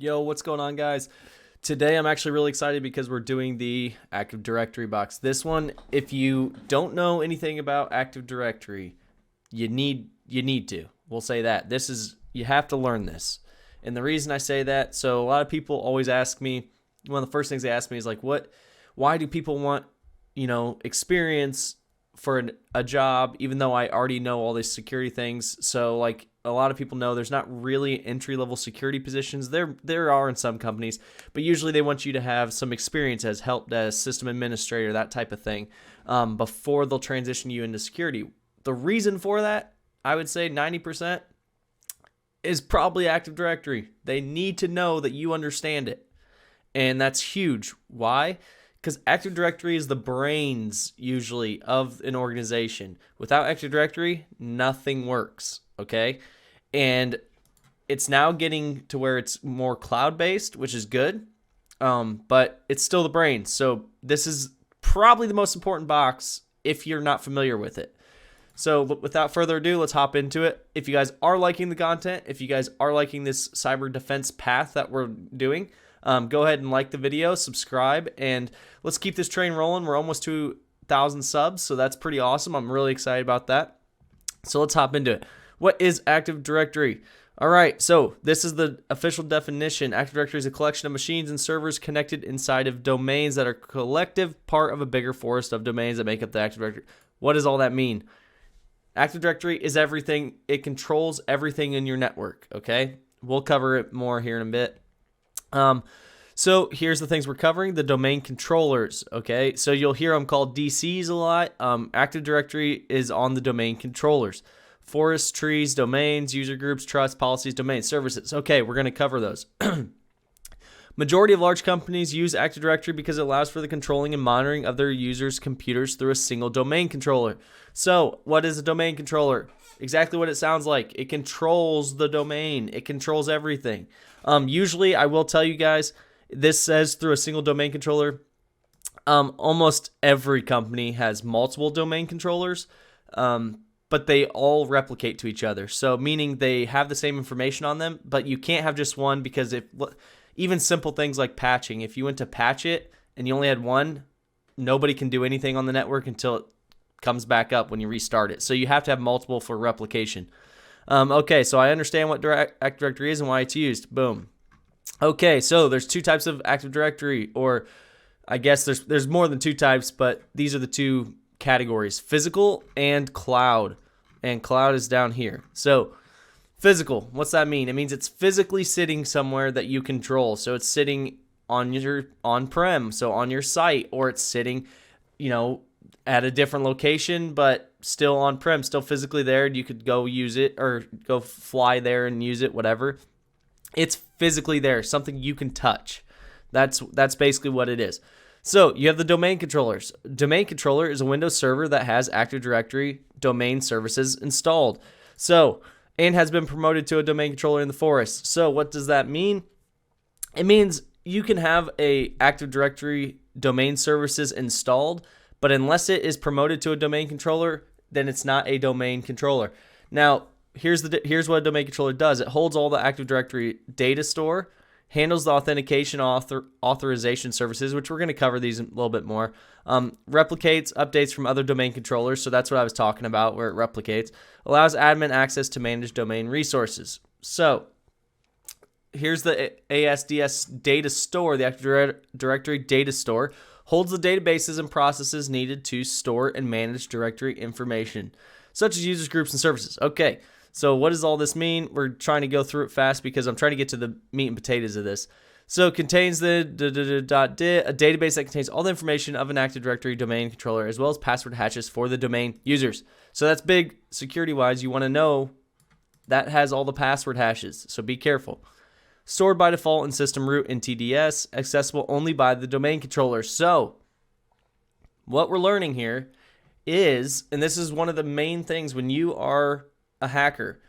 Yo, what's going on, guys? Today I'm actually really excited because we're doing the Active Directory box. This one, if you don't know anything about Active Directory, you need to. We'll say that. You have to learn this. And the reason I say that, so a lot of people always ask me, one of the first things they ask me is like, why do people want, experience for a job, even though I already know all these security things? So like a lot of people know, there's not really entry-level security positions. There are in some companies, but usually they want you to have some experience as help desk, system administrator, that type of thing, before they'll transition you into security. The reason for that, I would say 90%, is probably Active Directory. They need to know that you understand it, and that's huge. Why? Because Active Directory is the brains, usually, of an organization. Without Active Directory, nothing works, okay? And it's now getting to where it's more cloud-based, which is good, but it's still the brains. So this is probably the most important box if you're not familiar with it. So without further ado, let's hop into it. If you guys are liking the content, if you guys are liking this cyber defense path that we're doing, go ahead and like the video, subscribe, and let's keep this train rolling. We're almost to 1,000 subs, so that's pretty awesome. I'm really excited about that. So let's hop into it. What is Active Directory? All right, so this is the official definition. Active Directory is a collection of machines and servers connected inside of domains that are collective part of a bigger forest of domains that make up the Active Directory. What does all that mean? Active Directory is everything. It controls everything in your network, okay? We'll cover it more here in a bit. So here's the things we're covering. The domain controllers, okay? So you'll hear them called DCs a lot. Active Directory is on the domain controllers. Forests, trees, domains, user groups, trusts, policies, domains, services. Okay, we're going to cover those. Majority of large companies use Active Directory because it allows for the controlling and monitoring of their users' computers through a single domain controller. So, what is a domain controller? Exactly what it sounds like. It controls the domain. It controls everything. Usually, I will tell you guys, this says through a single domain controller. Almost every company has multiple domain controllers, but they all replicate to each other. So, meaning they have the same information on them, but you can't have just one because even simple things like patching, if you went to patch it and you only had one, nobody can do anything on the network until it comes back up when you restart it. So you have to have multiple for replication. Okay, so I understand what Active Directory is and why it's used. Boom. Okay, so there's two types of Active Directory, or I guess there's more than two types, but these are the two categories: physical and cloud. And cloud is down here. So physical, what's that mean? It means it's physically sitting somewhere that you control. So it's sitting on your on-prem, so on your site, or it's sitting, at a different location, but still on-prem, still physically there. You could go use it or go fly there and use it, whatever. It's physically there, something you can touch. That's basically what it is. So you have the domain controllers. Domain controller is a Windows server that has Active Directory domain services installed. And has been promoted to a domain controller in the forest. So what does that mean? It means you can have a Active Directory domain services installed, but unless it is promoted to a domain controller, then it's not a domain controller. Now, here's what a domain controller does. It holds all the Active Directory data store, handles the authentication authorization services, which we're going to cover these a little bit more, replicates updates from other domain controllers, so that's what I was talking about, where it replicates, allows admin access to manage domain resources. So here's the ASDS data store, the Active Directory data store, holds the databases and processes needed to store and manage directory information, such as users, groups, and services. Okay, so what does all this mean? We're trying to go through it fast because I'm trying to get to the meat and potatoes of this. So it contains a database that contains all the information of an Active Directory domain controller, as well as password hashes for the domain users. So that's big security-wise. You want to know that has all the password hashes, so be careful. Stored by default in system root and TDS, accessible only by the domain controller. So what we're learning here is, and this is one of the main things when you are a hacker,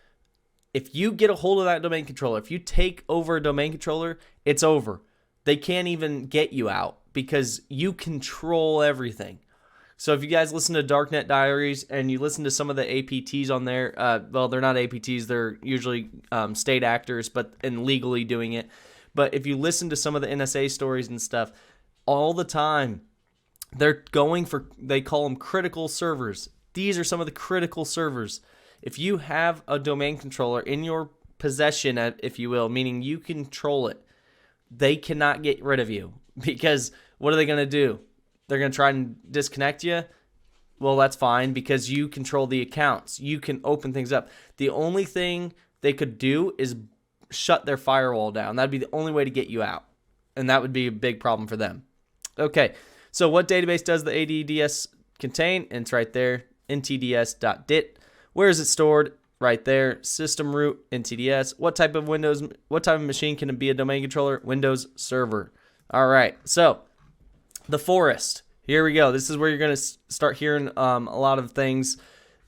if you get a hold of that domain controller, if you take over a domain controller, it's over. They can't even get you out because you control everything. So if you guys listen to Darknet Diaries and you listen to some of the APTs on there, well, they're not APTs, they're usually state actors, but and legally doing it. But if you listen to some of the NSA stories and stuff, all the time, they're going for, they call them critical servers. These are some of the critical servers. If you have a domain controller in your possession, if you will, meaning you control it, they cannot get rid of you, because what are they going to do? They're going to try and disconnect you. Well, that's fine, because you control the accounts. You can open things up. The only thing they could do is shut their firewall down. That'd be the only way to get you out, and that would be a big problem for them. Okay, so what database does the ADDS contain? And it's right there, ntds.dit. Where is it stored? Right there, system root, ntds. What type of machine can it be a domain controller? Windows Server. All right, so the forest. Here we go. This is where you're going to start hearing a lot of things.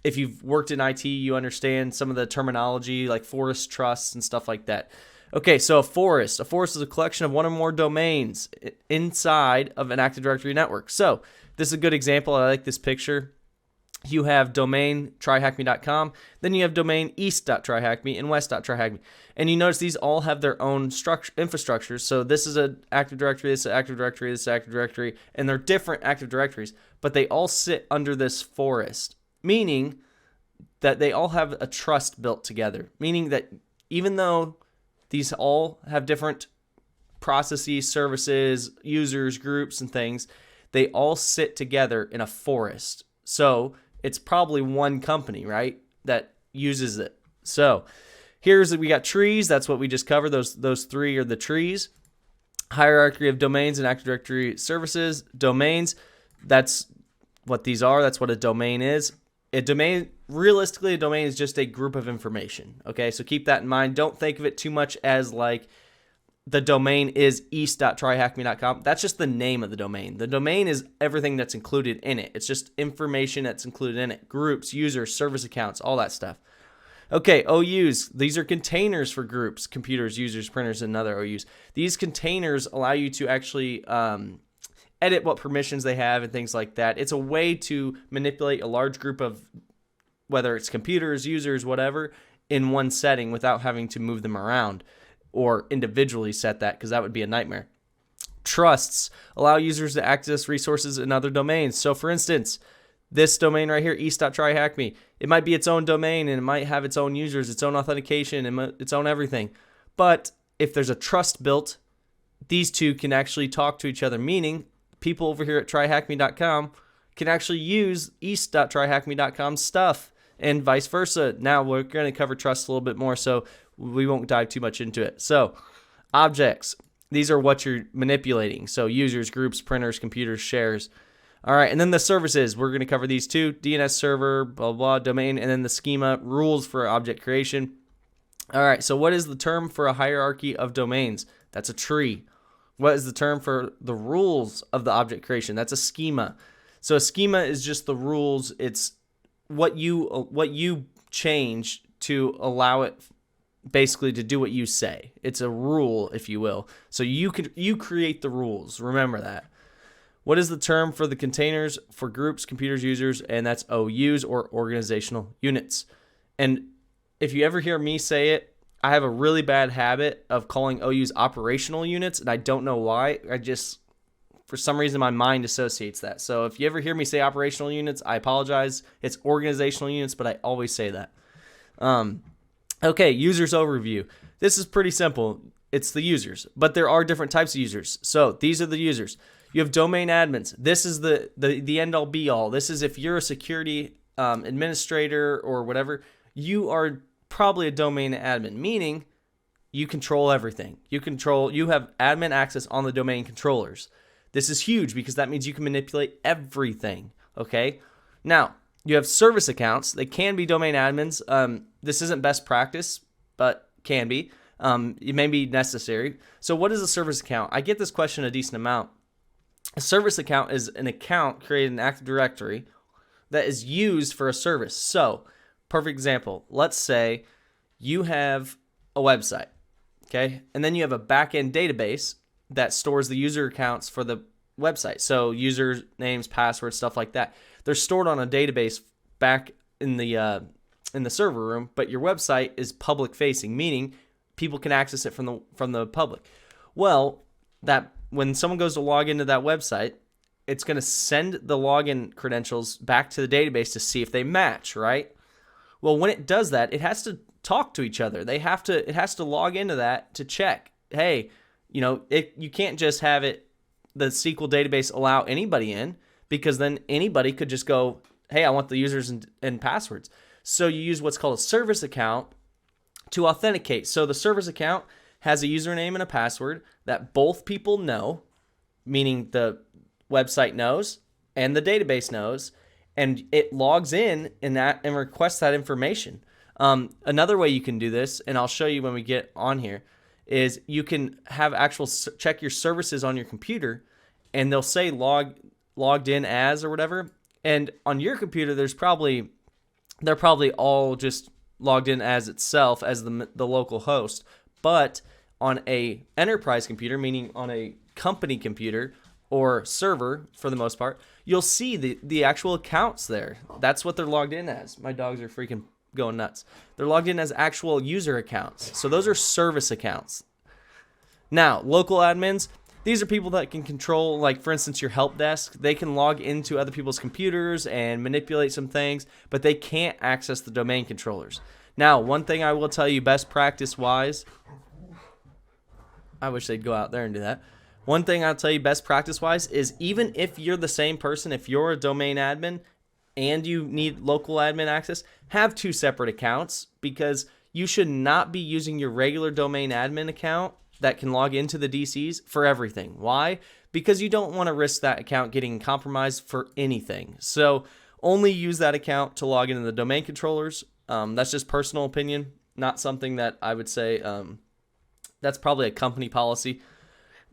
If you've worked in IT, you understand some of the terminology like forest trusts and stuff like that. Okay, so a forest. A forest is a collection of one or more domains inside of an Active Directory network. So this is a good example. I like this picture. You have domain tryhackme.com, then you have domain east.tryhackme and west.tryhackme. And you notice these all have their own infrastructures. So this is an Active Directory, this is an Active Directory, this is an Active Directory, and they're different Active Directories, but they all sit under this forest, meaning that they all have a trust built together, meaning that even though these all have different processes, services, users, groups, and things, they all sit together in a forest. So it's probably one company, right, that uses it. So we got trees. That's what we just covered. Those three are the trees. Hierarchy of domains and Active Directory services. Domains, that's what these are. That's what a domain is. Realistically, a domain is just a group of information. Okay, so keep that in mind. Don't think of it too much as like the domain is east.tryhackme.com. That's just the name of the domain. The domain is everything that's included in it. It's just information that's included in it. Groups, users, service accounts, all that stuff. Okay, OUs. These are containers for groups, computers, users, printers, and other OUs. These containers allow you to actually edit what permissions they have and things like that. It's a way to manipulate a large group of, whether it's computers, users, whatever, in one setting without having to move them around or individually set that, because that would be a nightmare. Trusts allow users to access resources in other domains. So for instance, this domain right here, east.tryhackme, it might be its own domain and it might have its own users, its own authentication, and its own everything. But if there's a trust built, these two can actually talk to each other, meaning people over here at tryhackme.com can actually use east.tryhackme.com stuff and vice versa. Now we're going to cover trust a little bit more, so we won't dive too much into it. So objects, these are what you're manipulating. So users, groups, printers, computers, shares. All right, and then the services, we're going to cover these two, DNS server, blah, blah, domain, and then the schema, rules for object creation. All right, so what is the term for a hierarchy of domains? That's a tree. What is the term for the rules of the object creation? That's a schema. So a schema is just the rules. It's what you change to allow it basically to do what you say. It's a rule, if you will. So you create the rules. Remember that. What is the term for the containers for groups, computers, users? And that's OUs, or organizational units. And if you ever hear me say it, I have a really bad habit of calling OUs operational units, and I don't know why. For some reason, my mind associates that. So if you ever hear me say operational units, I apologize. It's organizational units, but I always say that. Okay, users overview. This is pretty simple. It's the users, but there are different types of users. So these are the users. You have domain admins. This is the end all be all. This is if you're a security administrator or whatever, you are probably a domain admin, meaning you control everything. You have admin access on the domain controllers. This is huge because that means you can manipulate everything. Okay. Now you have service accounts. They can be domain admins. This isn't best practice, but can be. It may be necessary. So what is a service account? I get this question a decent amount. A service account is an account created in Active Directory that is used for a service. So, perfect example. Let's say you have a website, okay? And then you have a backend database that stores the user accounts for the website. So, user names, passwords, stuff like that. They're stored on a database back in the server room, but your website is public facing, meaning people can access it from the public. Well, that when someone goes to log into that website, it's going to send the login credentials back to the database to see if they match, right? Well, when it does that, it has to talk to each other. It has to log into that to check. Hey, you can't just have the SQL database allow anybody in, because then anybody could just go, hey, I want the users and passwords. So you use what's called a service account to authenticate. So the service account has a username and a password that both people know, meaning the website knows and the database knows, and it logs in and requests that information. Another way you can do this, and I'll show you when we get on here, is you can have check your services on your computer, and they'll say logged in as or whatever. And on your computer, they're probably all just logged in as itself as the local host. But on a enterprise computer, meaning on a company computer or server for the most part, you'll see the actual accounts there. That's what they're logged in as. My dogs are freaking going nuts. They're logged in as actual user accounts. So those are service accounts. Now, local admins, these are people that can control, like, for instance, your help desk. They can log into other people's computers and manipulate some things, but they can't access the domain controllers. Now, one thing I will tell you best practice-wise, I wish they'd go out there and do that. One thing I'll tell you best practice-wise is, even if you're the same person, if you're a domain admin and you need local admin access, have 2 separate accounts, because you should not be using your regular domain admin account that can log into the DCs for everything. Why? Because you don't want to risk that account getting compromised for anything. So only use that account to log into the domain controllers. That's just personal opinion, not something that I would say, that's probably a company policy.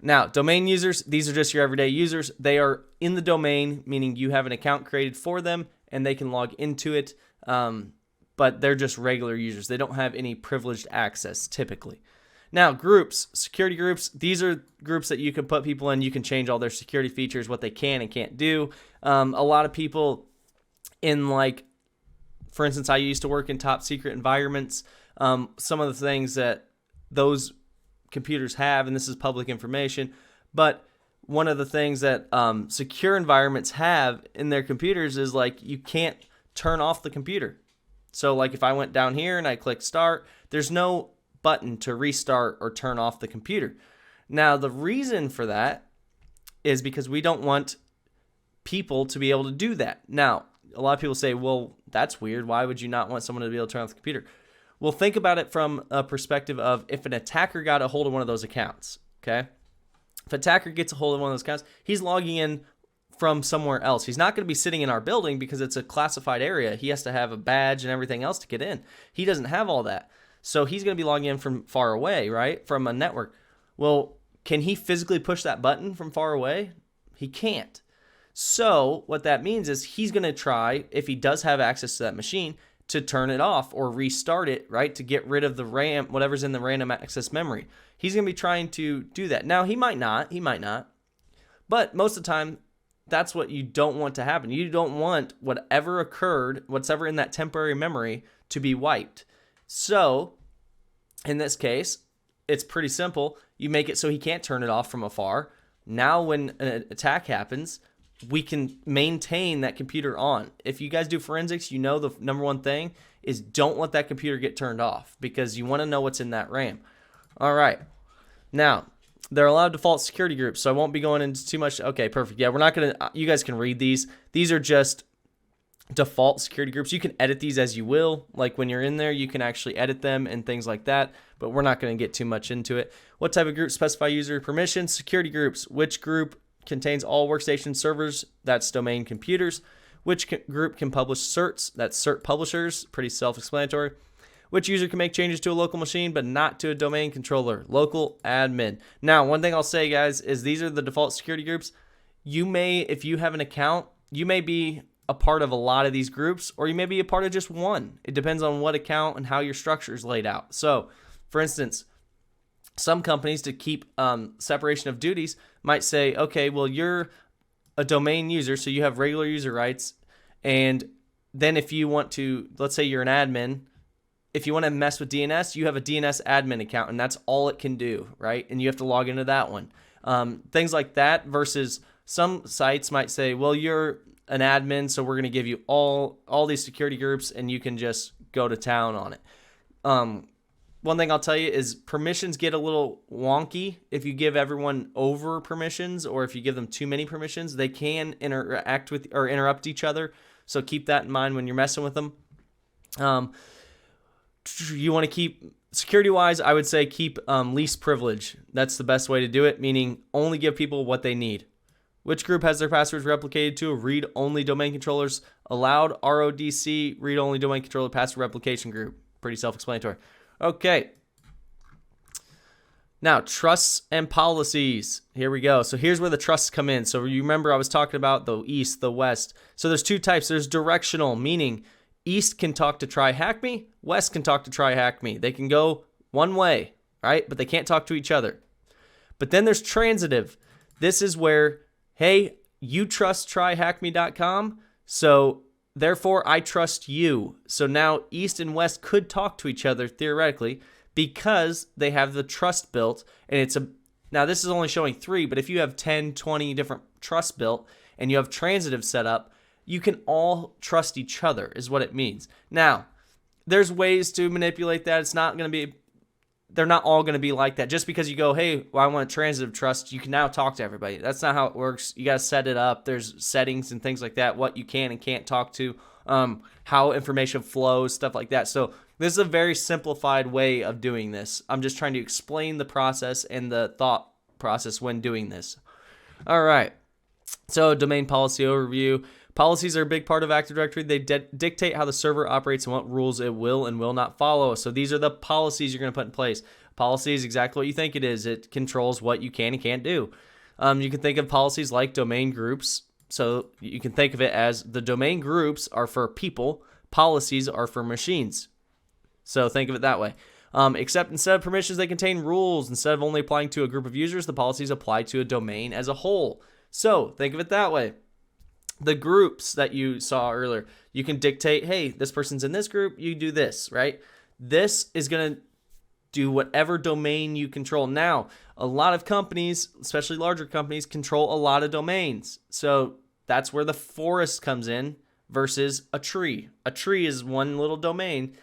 Now, domain users, these are just your everyday users. They are in the domain, meaning you have an account created for them and they can log into it, but they're just regular users. They don't have any privileged access typically. Now, groups, security groups, these are groups that you can put people in. You can change all their security features, what they can and can't do. A lot of people in, like, for instance, I used to work in top secret environments. Some of the things that those computers have, and this is public information, but one of the things that secure environments have in their computers is, like, you can't turn off the computer. So, like, if I went down here and I click start, there's no button to restart or turn off the computer. Now, the reason for that is because we don't want people to be able to do that. Now, a lot of people say, well, that's weird. Why would you not want someone to be able to turn off the computer? Well, think about it from a perspective of, if an attacker got a hold of one of those accounts, okay? If an attacker gets a hold of one of those accounts, he's logging in from somewhere else. He's not going to be sitting in our building because it's a classified area. He has to have a badge and everything else to get in. He doesn't have all that. So he's going to be logging in from far away, right? From a network. Well, can he physically push that button from far away? He can't. So what that means is he's going to try, if he does have access to that machine, to turn it off or restart it, right? To get rid of the RAM, whatever's in the random access memory. He's going to be trying to do that. Now, he might not. But most of the time, that's what you don't want to happen. You don't want whatever occurred, whatever in that temporary memory, to be wiped. So, in this case, it's pretty simple. You make it so he can't turn it off from afar. Now, when an attack happens, we can maintain that computer on. If you guys do forensics, you know the number one thing is don't let that computer get turned off, because you want to know what's in that RAM. All right. Now, there are a lot of default security groups, so I won't be going into too much. Okay, perfect. Yeah, we're not going to, you guys can read these. These are just default security groups. You can edit these as you will. Like when you're in there, you can actually edit them and things like that, but we're not going to get too much into it. What type of group? Specify user permissions. Security groups. Which group contains all workstation servers? That's domain computers. Which group can publish certs? That's cert publishers. Pretty self-explanatory. Which user can make changes to a local machine but not to a domain controller? Local admin. Now, one thing I'll say, guys, is these are the default security groups. You may, if you have an account, you may be a part of a lot of these groups, or you may be a part of just one. It depends on what account and how your structure is laid out. So, for instance, some companies, to keep separation of duties, might say, okay, well, you're a domain user, so you have regular user rights, and then if you want to, let's say you're an admin, if you want to mess with DNS, you have a DNS admin account, and that's all it can do, right? And you have to log into that one. Things like that versus some sites might say, well, you're an admin, so we're going to give you all these security groups, and you can just go to town on it. One thing I'll tell you is permissions get a little wonky if you give everyone over permissions, or if you give them too many permissions. They can interact with or interrupt each other, so keep that in mind when you're messing with them. You want to keep, security-wise, I would say keep least privilege. That's the best way to do it, meaning only give people what they need. Which group has their passwords replicated to? Read-only domain controllers allowed. RODC, read-only domain controller password replication group. Pretty self-explanatory. Okay. Now, trusts and policies. Here we go. So here's where the trusts come in. So you remember I was talking about the East, the West. So there's two types. There's directional, meaning East can talk to try hack me. West can talk to try hack me. They can go one way, right? But they can't talk to each other. But then there's transitive. This is where, hey, you trust tryhackme.com, so therefore I trust you. So now East and West could talk to each other theoretically because they have the trust built. And now this is only showing 3, but if you have 10, 20 different trusts built and you have transitive set up, you can all trust each other is what it means. Now, there's ways to manipulate that. It's not going to be, they're not all going to be like that. Just because you go, hey, well, I want a transitive trust, you can now talk to everybody. That's not how it works. You got to set it up. There's settings and things like that, what you can and can't talk to, how information flows, stuff like that. So this is a very simplified way of doing this. I'm just trying to explain the process and the thought process when doing this. All right. So domain policy overview. Policies are a big part of Active Directory. They dictate how the server operates and what rules it will and will not follow. So these are the policies you're going to put in place. Policy is exactly what you think it is. It controls what you can and can't do. You can think of policies like domain groups. So you can think of it as the domain groups are for people. Policies are for machines. So think of it that way. Except instead of permissions, they contain rules. Instead of only applying to a group of users, the policies apply to a domain as a whole. So think of it that way. The groups that you saw earlier, you can dictate, hey, this person's in this group, you do this, right? This is going to do whatever domain you control. Now, a lot of companies, especially larger companies, control a lot of domains. So that's where the forest comes in versus a tree. A tree is one little domain.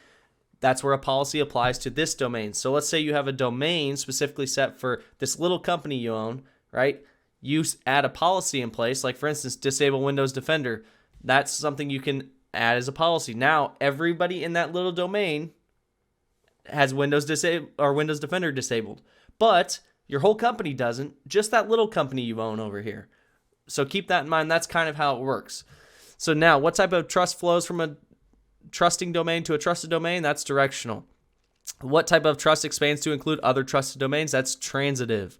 That's where a policy applies to this domain. So let's say you have a domain specifically set for this little company you own, right? You add a policy in place, like for instance, disable Windows Defender. That's something you can add as a policy. Now, everybody in that little domain has Windows Defender disabled, but your whole company doesn't, just that little company you own over here. So keep that in mind. That's kind of how it works. So now, what type of trust flows from a trusting domain to a trusted domain? That's directional. What type of trust expands to include other trusted domains? That's transitive.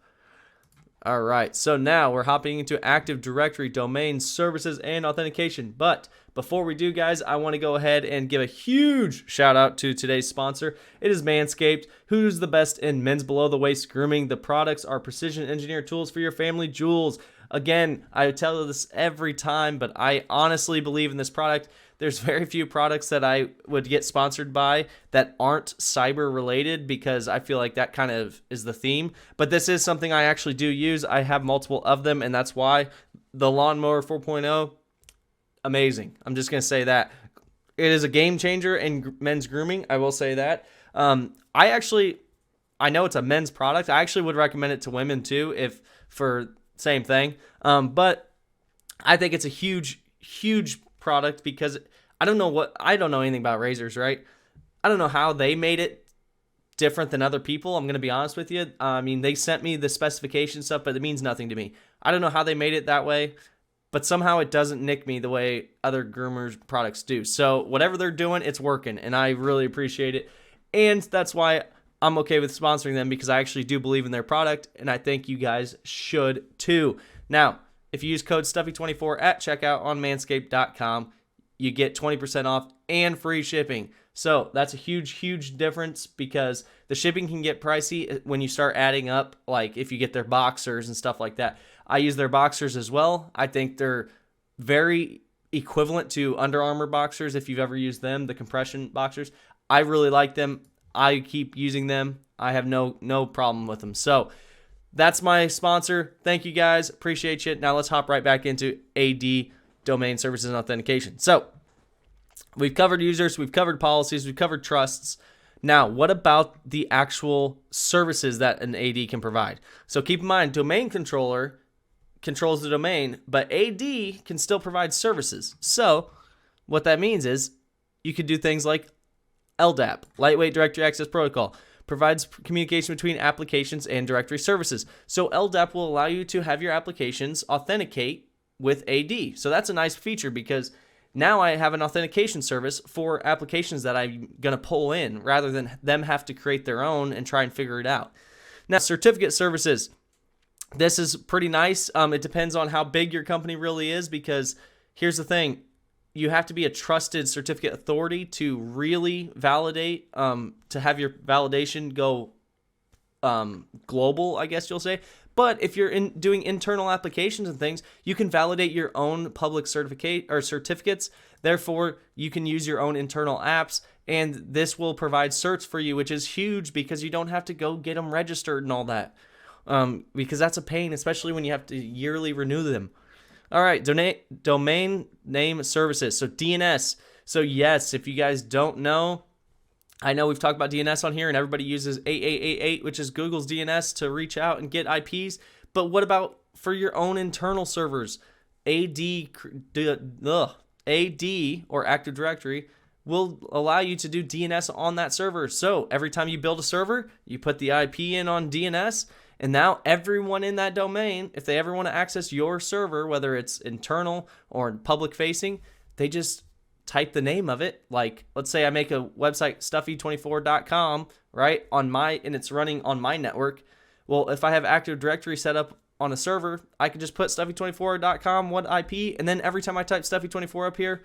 All right, so now we're hopping into Active Directory, domain, services, and authentication. But before we do, guys, I want to go ahead and give a huge shout out to today's sponsor. It is Manscaped, who's the best in men's below-the-waist grooming. The products are precision engineered tools for your family jewels. Again, I tell you this every time, but I honestly believe in this product. There's very few products that I would get sponsored by that aren't cyber related because I feel like that kind of is the theme. But this is something I actually do use. I have multiple of them, and that's why the Lawnmower 4.0, amazing. I'm just going to say that. It is a game changer in men's grooming. I will say that. I know it's a men's product. I actually would recommend it to women too, if for same thing. But I think it's a huge, huge product because I don't know anything about razors, right? I don't know how they made it different than other people. I'm going to be honest with you. I mean, they sent me the specification stuff, but it means nothing to me. I don't know how they made it that way, but somehow it doesn't nick me the way other groomers products do. So whatever they're doing, it's working, and I really appreciate it. And that's why I'm okay with sponsoring them, because I actually do believe in their product, and I think you guys should too. Now, if you use code Stuffy24 at checkout on manscaped.com, you get 20% off and free shipping. So that's a huge, huge difference because the shipping can get pricey when you start adding up, like if you get their boxers and stuff like that. I use their boxers as well. I think they're very equivalent to Under Armour boxers if you've ever used them, the compression boxers. I really like them. I keep using them. I have no problem with them. So that's my sponsor. Thank you guys. Appreciate you. Now let's hop right back into AD, domain services and authentication. So we've covered users, we've covered policies, we've covered trusts. Now, what about the actual services that an AD can provide? So keep in mind, domain controller controls the domain, but AD can still provide services. So what that means is you could do things like LDAP, Lightweight Directory Access Protocol, provides communication between applications and directory services. So LDAP will allow you to have your applications authenticate with AD. So that's a nice feature because now I have an authentication service for applications that I'm going to pull in rather than them have to create their own and try and figure it out. Now, certificate services. This is pretty nice. It depends on how big your company really is because here's the thing. You have to be a trusted certificate authority to really validate, to have your validation go global, I guess you'll say. But if you're doing internal applications and things, you can validate your own public certificate or certificates. Therefore, you can use your own internal apps, and this will provide certs for you, which is huge because you don't have to go get them registered and all that. Because that's a pain, especially when you have to yearly renew them. All right, domain name services. So DNS. So yes, if you guys don't know, I know we've talked about DNS on here and everybody uses 8888, which is Google's DNS to reach out and get IPs. But what about for your own internal servers? AD or Active Directory will allow you to do DNS on that server. So every time you build a server, you put the IP in on DNS, and now everyone in that domain, if they ever want to access your server, whether it's internal or public facing, they just type the name of it. Like, let's say I make a website, stuffy24.com, right? And it's running on my network. Well, if I have Active Directory set up on a server, I can just put stuffy24.com, one IP, and then every time I type stuffy24 up here,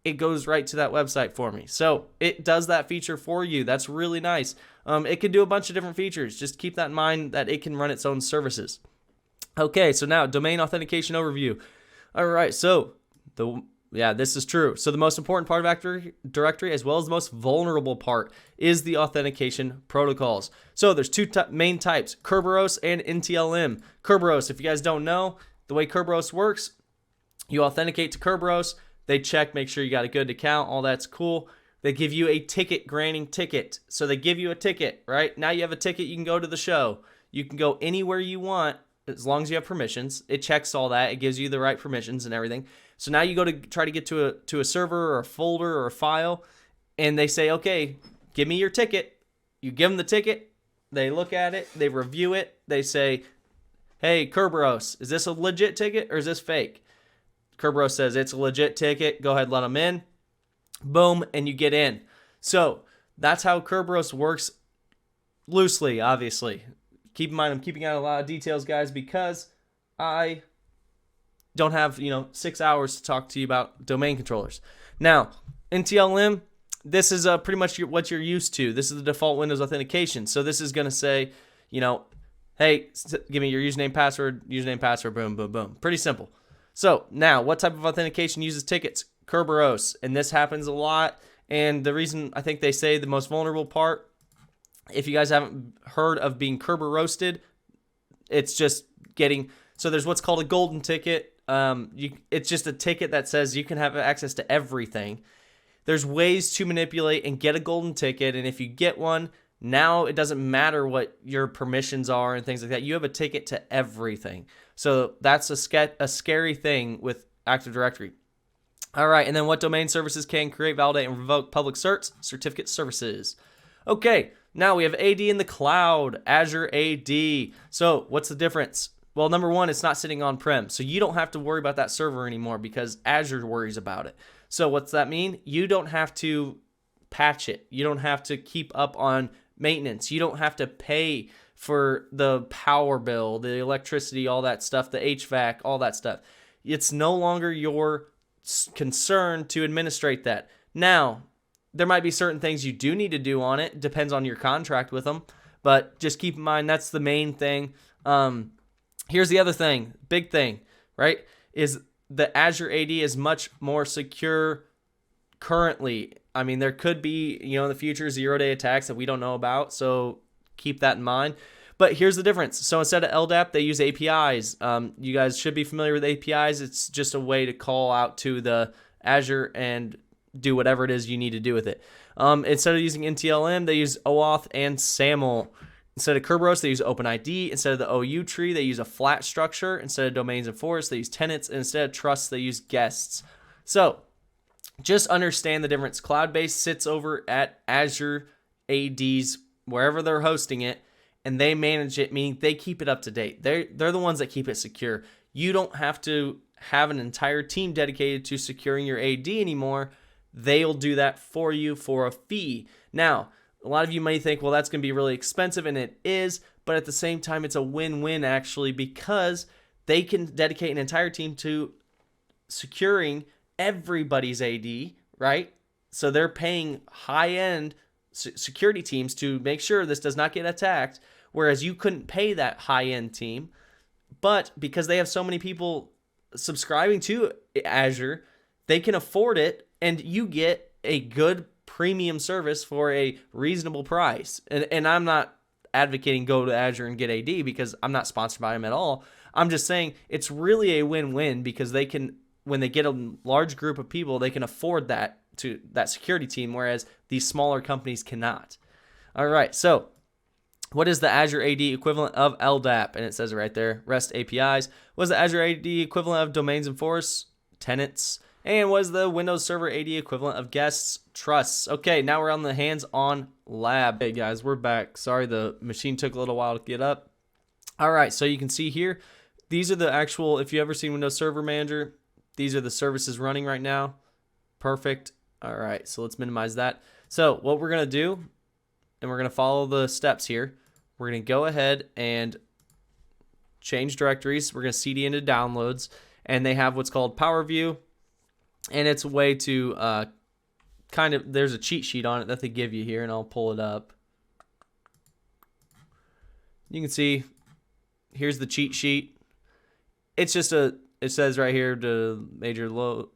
it goes right to that website for me. So it does that feature for you. That's really nice. It can do a bunch of different features. Just keep that in mind that it can run its own services. Okay, so now domain authentication overview. All right, so this is true. So the most important part of Active Directory, as well as the most vulnerable part, is the authentication protocols. So there's two main types, Kerberos and NTLM. Kerberos, if you guys don't know, the way Kerberos works, you authenticate to Kerberos. They check, make sure you got a good account, all that's cool. They give you a ticket granting ticket. So they give you a ticket, right? Now you have a ticket, you can go to the show. You can go anywhere you want as long as you have permissions. It checks all that. It gives you the right permissions and everything. So now you go to try to get to a server or a folder or a file, and they say, okay, give me your ticket. You give them the ticket. They look at it. They review it. They say, hey, Kerberos, is this a legit ticket or is this fake? Kerberos says it's a legit ticket. Go ahead, let them in. Boom, and you get in. So that's how Kerberos works loosely, obviously. Keep in mind, I'm keeping out a lot of details, guys, because I don't have 6 hours to talk to you about domain controllers. Now, NTLM, this is pretty much what you're used to. This is the default Windows authentication. So this is going to say, hey, give me your username, password, boom, boom, boom. Pretty simple. So now, what type of authentication uses tickets? Kerberos, and this happens a lot. And the reason I think they say the most vulnerable part, if you guys haven't heard of being Kerberosted, it's just so there's what's called a golden ticket. It's just a ticket that says you can have access to everything. There's ways to manipulate and get a golden ticket, and if you get one, now it doesn't matter what your permissions are and things like that. You have a ticket to everything. So that's a scary thing with Active Directory. All right, and then what domain services can create, validate, and revoke public certs? Certificate services. Okay, now we have AD in the cloud, Azure AD. So what's the difference? Well, number one, it's not sitting on-prem, so you don't have to worry about that server anymore because Azure worries about it. So what's that mean? You don't have to patch it. You don't have to keep up on maintenance. You don't have to pay for the power bill, the electricity, all that stuff, the HVAC, all that stuff. It's no longer your concern to administrate that. Now, there might be certain things you do need to do on it. Depends on your contract with them. But just keep in mind, that's the main thing. Here's the other thing, big thing, right? Is the Azure AD is much more secure currently. I mean, there could be, in the future 0-day attacks that we don't know about. So keep that in mind. But here's the difference. So instead of LDAP, they use APIs. You guys should be familiar with APIs. It's just a way to call out to the Azure and do whatever it is you need to do with it. Instead of using NTLM, they use OAuth and SAML. Instead of Kerberos, they use OpenID. Instead of the OU tree, they use a flat structure. Instead of domains and forests, they use tenants. And instead of trusts, they use guests. So just understand the difference. Cloud-based sits over at Azure ADs, wherever they're hosting it, and they manage it, meaning they keep it up to date. They're the ones that keep it secure. You don't have to have an entire team dedicated to securing your AD anymore. They'll do that for you for a fee. Now, a lot of you may think, well, that's going to be really expensive, and it is, but at the same time, it's a win-win actually, because they can dedicate an entire team to securing everybody's AD, right? So they're paying high-end security teams to make sure this does not get attacked, whereas you couldn't pay that high-end team. But because they have so many people subscribing to Azure, they can afford it, and you get a good premium service for a reasonable price. And I'm not advocating go to Azure and get AD because I'm not sponsored by them at all. I'm just saying it's really a win-win because they can, when they get a large group of people, they can afford that to that security team, whereas these smaller companies cannot. All right, so what is the Azure AD equivalent of LDAP? And it says it right there, REST APIs. What is the Azure AD equivalent of domains and forests? Tenants. And what is the Windows Server AD equivalent of guests? Trusts. Okay, now we're on the hands-on lab. Hey guys, we're back. Sorry, the machine took a little while to get up. All right, so you can see here, these are the actual, if you ever seen Windows Server Manager, these are the services running right now. Perfect. All right, so let's minimize that. So what we're going to do, and we're going to follow the steps here, we're going to go ahead and change directories. We're going to CD into downloads, and they have what's called Power View. And it's a way to there's a cheat sheet on it that they give you here, and I'll pull it up. You can see, here's the cheat sheet. It's just it says right here, the major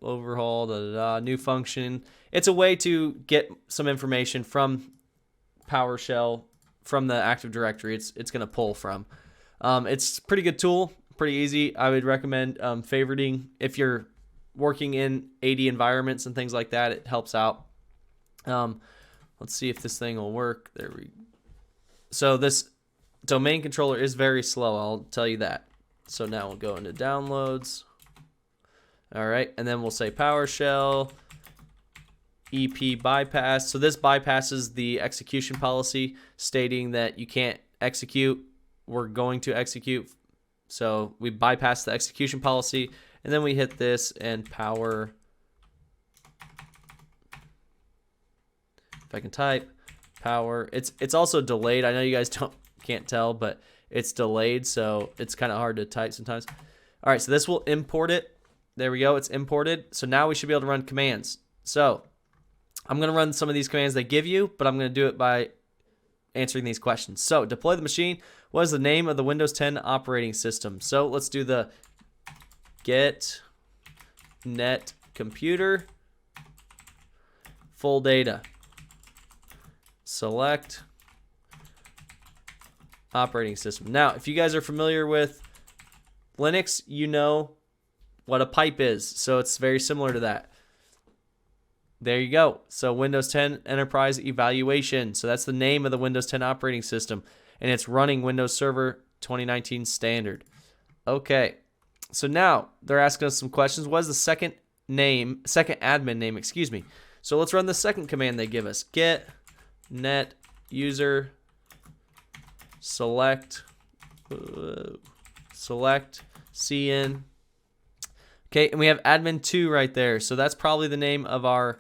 overhaul, new function. It's a way to get some information from PowerShell, from the Active Directory it's going to pull from. It's a pretty good tool, pretty easy. I would recommend favoriting if you're working in AD environments and things like that. It helps out. Let's see if this thing will work. There we go. So this domain controller is very slow, I'll tell you that. So now we'll go into downloads. All right, and then we'll say PowerShell EP bypass. So this bypasses the execution policy stating that you can't execute. We're going to execute. So we bypass the execution policy. And then we hit this and power. If I can type power, it's also delayed. I know you guys can't tell, but it's delayed, so it's kind of hard to type sometimes. All right, so this will import it. There we go, it's imported. So now we should be able to run commands. So I'm going to run some of these commands they give you, but I'm going to do it by answering these questions. So deploy the machine. What is the name of the Windows 10 operating system? So let's do the get net computer full data. Select operating system. Now, if you guys are familiar with Linux, you know what a pipe is. So it's very similar to that. There you go. So Windows 10 Enterprise Evaluation. So that's the name of the Windows 10 operating system. And it's running Windows Server 2019 Standard. Okay. So now they're asking us some questions. What is the second admin name, excuse me. So let's run the second command they give us. Get net user select cn. Okay, and we have admin 2 right there. So that's probably the name of our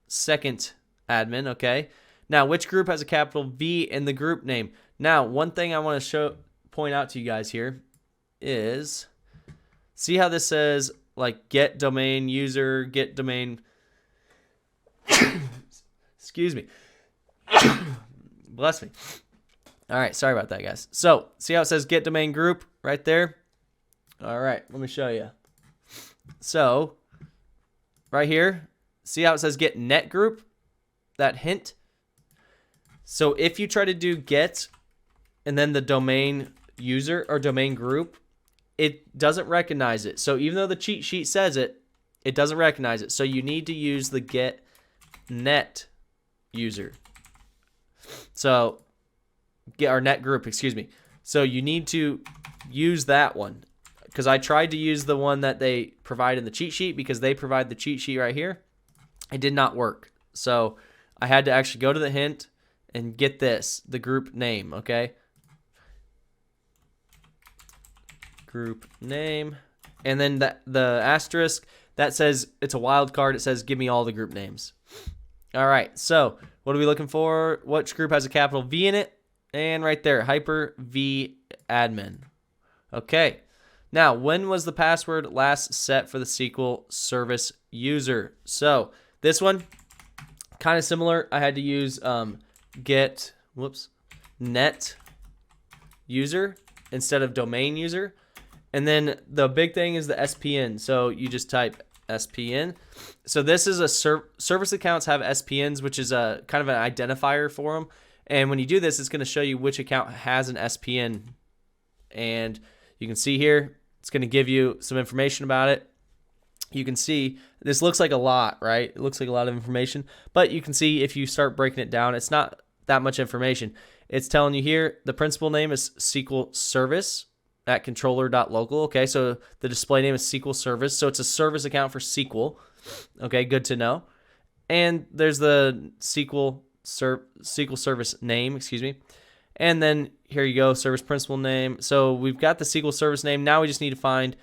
second admin, okay? Now, which group has a capital V in the group name? Now, one thing I want to point out to you guys here is, see how this says like get domain user, get domain, excuse me, bless me. All right, sorry about that, guys. So see how it says get domain group right there? All right, let me show you. So right here, See how it says get net group? That hint. So if you try to do get and then the domain user or domain group, it doesn't recognize it. So even though the cheat sheet says it, it doesn't recognize it. So you need to use the get net user. So get our net group, excuse me. So you need to use that one, because I tried to use the one that they provide in the cheat sheet because they provide the cheat sheet right here. It did not work. So I had to actually go to the hint and get this, the group name, okay? Group name. And then the asterisk, that says it's a wild card. It says give me all the group names. All right, so what are we looking for? Which group has a capital V in it? And right there, Hyper-V admin. Okay. Now, when was the password last set for the SQL service user? So this one, kind of similar. I had to use get net user instead of domain user. And then the big thing is the SPN. So you just type SPN. So this is a service accounts have SPNs, which is a kind of an identifier for them. And when you do this, it's going to show you which account has an SPN. And you can see here, it's going to give you some information about it. You can see this looks like a lot, right? It looks like a lot of information, but you can see if you start breaking it down, it's not that much information. It's telling you here, the principal name is SQL Service at controller.local. Okay, so the display name is SQL Service. So it's a service account for SQL. Okay, good to know. And there's the SQL Service name, excuse me. And then here you go, service principal name. So we've got the SQL Service name. Now we just need to find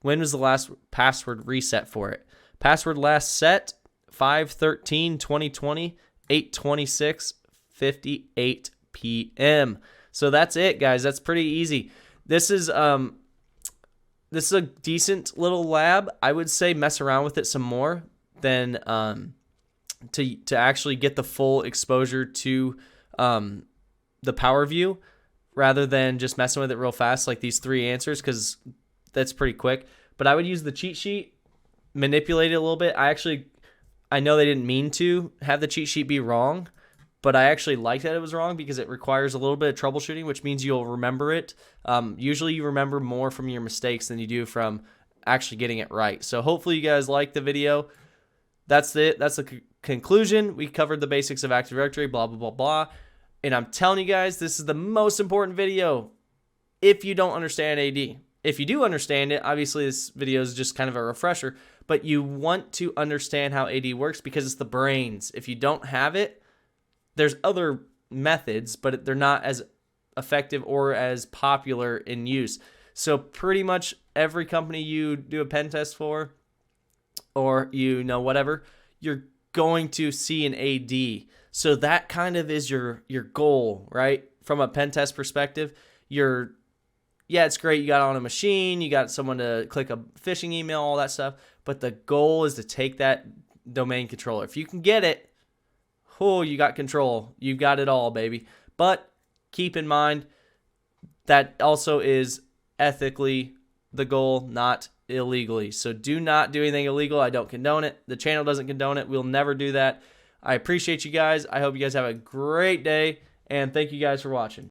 when was the last password reset for it. Password last set 5/13/2020, 8:26:58 p.m. So that's it, guys. That's pretty easy. This is a decent little lab. I would say mess around with it some more than to actually get the full exposure to the power view, rather than just messing with it real fast like these 3 answers, because that's pretty quick. But I would use the cheat sheet, manipulate it a little bit. I know they didn't mean to have the cheat sheet be wrong, but I actually like that it was wrong because it requires a little bit of troubleshooting, which means you'll remember it. Usually you remember more from your mistakes than you do from actually getting it right. So hopefully you guys like the video. That's it. That's the conclusion. We covered the basics of Active Directory, blah, blah, blah, blah. And I'm telling you guys, this is the most important video if you don't understand AD. If you do understand it, obviously this video is just kind of a refresher, but you want to understand how AD works because it's the brains. If you don't have it, there's other methods, but they're not as effective or as popular in use. So pretty much every company you do a pen test for, or whatever, you're going to see an AD. So that kind of is your goal, right? From a pen test perspective, it's great. You got on a machine, you got someone to click a phishing email, all that stuff. But the goal is to take that domain controller. If you can get it, you got control. You got it all, baby. But keep in mind that also is ethically the goal, not illegally. So do not do anything illegal. I don't condone it. The channel doesn't condone it. We'll never do that. I appreciate you guys. I hope you guys have a great day, and thank you guys for watching.